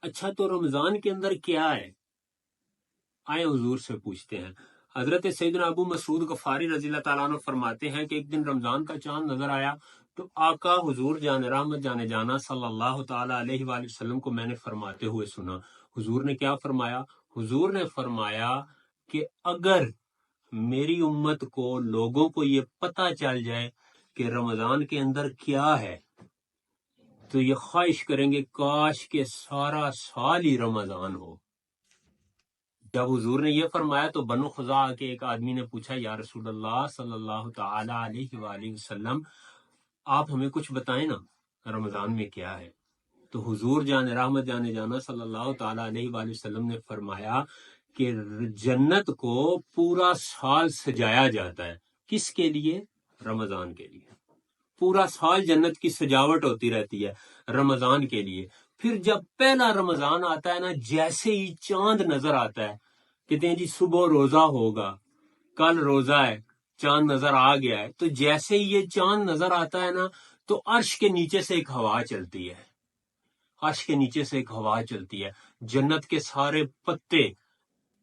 اچھا تو رمضان کے اندر کیا ہے؟ آئے حضور سے پوچھتے ہیں۔ حضرت سیدنا ابو مسعود غفاری رضی اللہ تعالیٰ عنہ فرماتے ہیں کہ ایک دن رمضان کا چاند نظر آیا تو آقا حضور جان رحمت جانے جانا صلی اللہ تعالیٰ علیہ وآلہ وسلم کو میں نے فرماتے ہوئے سنا۔ حضور نے کیا فرمایا؟ حضور نے فرمایا کہ اگر میری امت کو، لوگوں کو یہ پتہ چل جائے کہ رمضان کے اندر کیا ہے تو یہ خواہش کریں گے کاش کہ سارا سال ہی رمضان ہو۔ جب حضور نے یہ فرمایا تو بنو خزاعہ کے ایک آدمی نے پوچھا، یا رسول اللہ صلی اللہ تعالی علیہ وآلہ وسلم، آپ ہمیں کچھ بتائیں نا، رمضان میں کیا ہے؟ تو حضور جان رحمت جانے جانا صلی اللہ تعالی علیہ وآلہ وسلم نے فرمایا کہ جنت کو پورا سال سجایا جاتا ہے۔ کس کے لیے؟ رمضان کے لیے۔ پورا سال جنت کی سجاوٹ ہوتی رہتی ہے رمضان کے لیے۔ پھر جب پہلا رمضان آتا ہے نا، جیسے ہی چاند نظر آتا ہے، کہتے ہیں جی صبح روزہ ہوگا، کل روزہ ہے، چاند نظر آ گیا ہے، تو جیسے ہی یہ چاند نظر آتا ہے نا تو عرش کے نیچے سے ایک ہوا چلتی ہے، عرش کے نیچے سے ایک ہوا چلتی ہے، جنت کے سارے پتے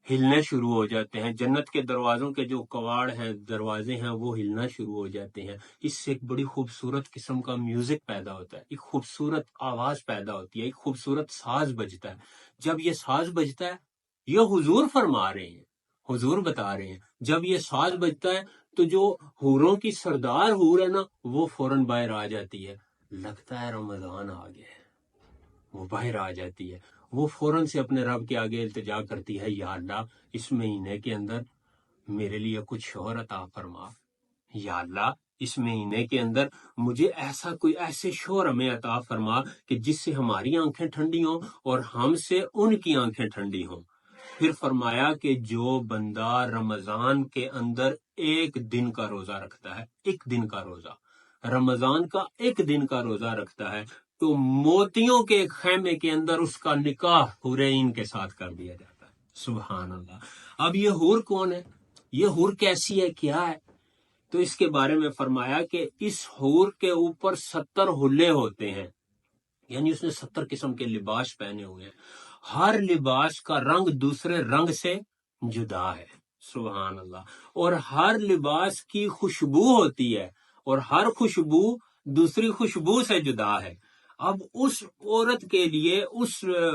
ہلنے شروع ہو جاتے ہیں، جنت کے دروازوں کے جو کواڑ ہیں، دروازے ہیں، وہ ہلنا شروع ہو جاتے ہیں۔ اس سے ایک بڑی خوبصورت قسم کا میوزک پیدا ہوتا ہے، ایک خوبصورت آواز پیدا ہوتی ہے، ایک خوبصورت ساز بجتا ہے۔ جب یہ ساز بجتا ہے، یہ حضور فرما رہے ہیں، حضور بتا رہے ہیں، جب یہ ساز بجتا ہے تو جو حوروں کی سردار حور ہے نا، وہ فوراً باہر آ جاتی ہے، لگتا ہے رمضان آ گیا ہے، وہ باہر آ جاتی ہے، وہ فوراً سے اپنے رب کے آگے التجا کرتی ہے، یا اللہ اس مہینے کے اندر میرے لیے کچھ شوہر عطا فرما، یا اللہ اس مہینے کے اندر مجھے ایسے شوہر ہمیں عطا فرما کہ جس سے ہماری آنکھیں ٹھنڈی ہوں اور ہم سے ان کی آنکھیں ٹھنڈی ہوں۔ پھر فرمایا کہ جو بندہ رمضان کے اندر ایک دن کا روزہ رکھتا ہے، ایک دن کا روزہ، رمضان کا ایک دن کا روزہ رکھتا ہے، تو موتیوں کے خیمے کے اندر اس کا نکاح حورین کے ساتھ کر دیا جاتا ہے۔ سبحان اللہ۔ اب یہ حور کون ہے؟ یہ حور کیسی ہے، کیا ہے؟ تو اس کے بارے میں فرمایا کہ اس حور کے اوپر 70 حلے ہوتے ہیں، یعنی اس نے 70 قسم کے لباس پہنے ہوئے ہیں، ہر لباس کا رنگ دوسرے رنگ سے جدا ہے۔ سبحان اللہ۔ اور ہر لباس کی خوشبو ہوتی ہے، اور ہر خوشبو دوسری خوشبو سے جدا ہے۔ اب اس عورت کے لیے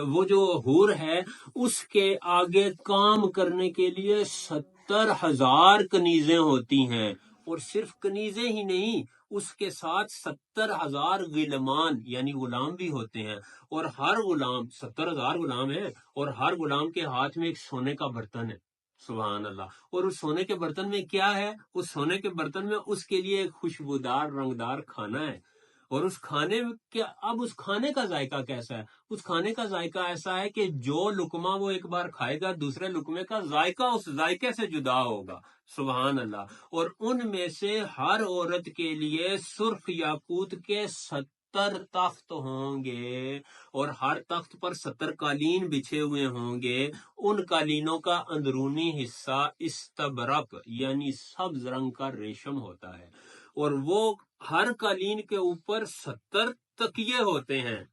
وہ جو حور ہے، اس کے آگے کام کرنے کے لیے 70,000 کنیزیں ہوتی ہیں، اور صرف کنیزیں ہی نہیں، اس کے ساتھ 70,000 غلمان یعنی غلام بھی ہوتے ہیں، اور ہر غلام 70,000 غلام ہیں، اور ہر غلام کے ہاتھ میں ایک سونے کا برتن ہے۔ سبحان اللہ۔ اور اس سونے کے برتن میں کیا ہے؟ اس سونے کے برتن میں اس کے لیے ایک خوشبودار رنگدار کھانا ہے، اور اس کھانے کے اب اس کھانے کا ذائقہ کیسا ہے؟ اس کھانے کا ذائقہ ایسا ہے کہ جو لقمہ وہ ایک بار کھائے گا، دوسرے لقمے کا ذائقہ اس ذائقے سے جدا ہوگا۔ سبحان اللہ۔ اور ان میں سے ہر عورت کے لیے سرخ یاقوت کے 70 تخت ہوں گے، اور ہر تخت پر 70 قالین بچھے ہوئے ہوں گے۔ ان قالینوں کا اندرونی حصہ استبرق یعنی سبز رنگ کا ریشم ہوتا ہے، اور وہ ہر قالین کے اوپر 70 تکیے ہوتے ہیں۔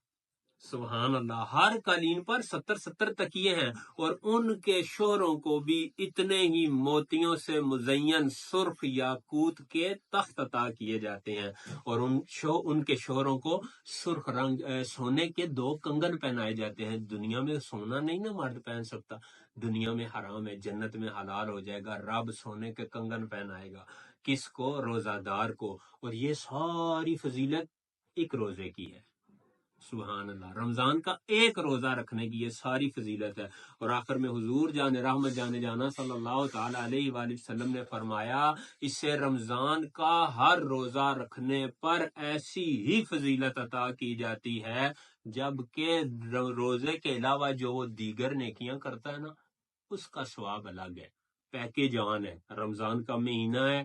سبحان اللہ۔ ہر قالین پر 70 تکیے ہیں، اور ان کے شوہروں کو بھی اتنے ہی موتیوں سے مزین سرخ یاقوت کے تخت عطا کیے جاتے ہیں، اور ان کے شوہروں کو سرخ رنگ سونے کے 2 کنگن پہنائے جاتے ہیں۔ دنیا میں سونا نہیں نا مرد پہن سکتا، دنیا میں حرام ہے، جنت میں حلال ہو جائے گا۔ رب سونے کے کنگن پہنائے گا، کس کو؟ روزہ دار کو۔ اور یہ ساری فضیلت ایک روزے کی ہے۔ سبحان اللہ۔ رمضان کا ایک روزہ رکھنے کی یہ ساری فضیلت ہے۔ اور آخر میں حضور جان رحمت جانے جانا صلی اللہ تعالی علیہ وآلہ وسلم نے فرمایا، اس سے رمضان کا ہر روزہ رکھنے پر ایسی ہی فضیلت عطا کی جاتی ہے جبکہ روزے کے علاوہ جو وہ دیگر نیکیاں کرتا ہے نا، اس کا ثواب الگ ہے۔ پیکیج آن ہے، رمضان کا مہینہ ہے،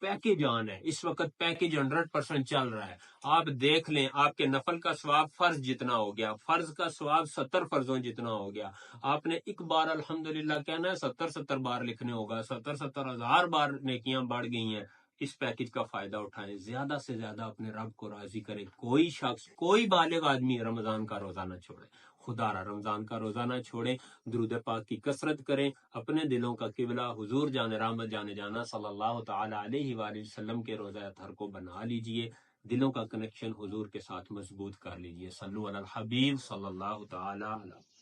پیکیج آن ہے، اس وقت پیکیج 100% چل رہا ہے۔ آپ دیکھ لیں، آپ کے نفل کا ثواب فرض جتنا ہو گیا، فرض کا ثواب 70 فرضوں جتنا ہو گیا۔ آپ نے ایک بار الحمدللہ کہنا ہے، 70 بار لکھنے ہوگا، 70,000 بار نیکیاں بڑھ گئی ہیں۔ اس پیکیج کا فائدہ اٹھائیں، زیادہ سے زیادہ اپنے رب کو راضی کریں۔ کوئی شخص، کوئی بالغ آدمی رمضان کا روزہ نہ چھوڑے۔ خدا را رمضان کا روزہ نہ چھوڑیں، درود پاک کی کثرت کریں، اپنے دلوں کا قبلہ حضور جان رحمت جانے جانا صلی اللہ تعالی علیہ وآلہ وسلم کے روزہ اطہر کو بنا لیجئے، دلوں کا کنیکشن حضور کے ساتھ مضبوط کر لیجئے۔ صلو علی الحبیب صلی اللہ تعالی علیہ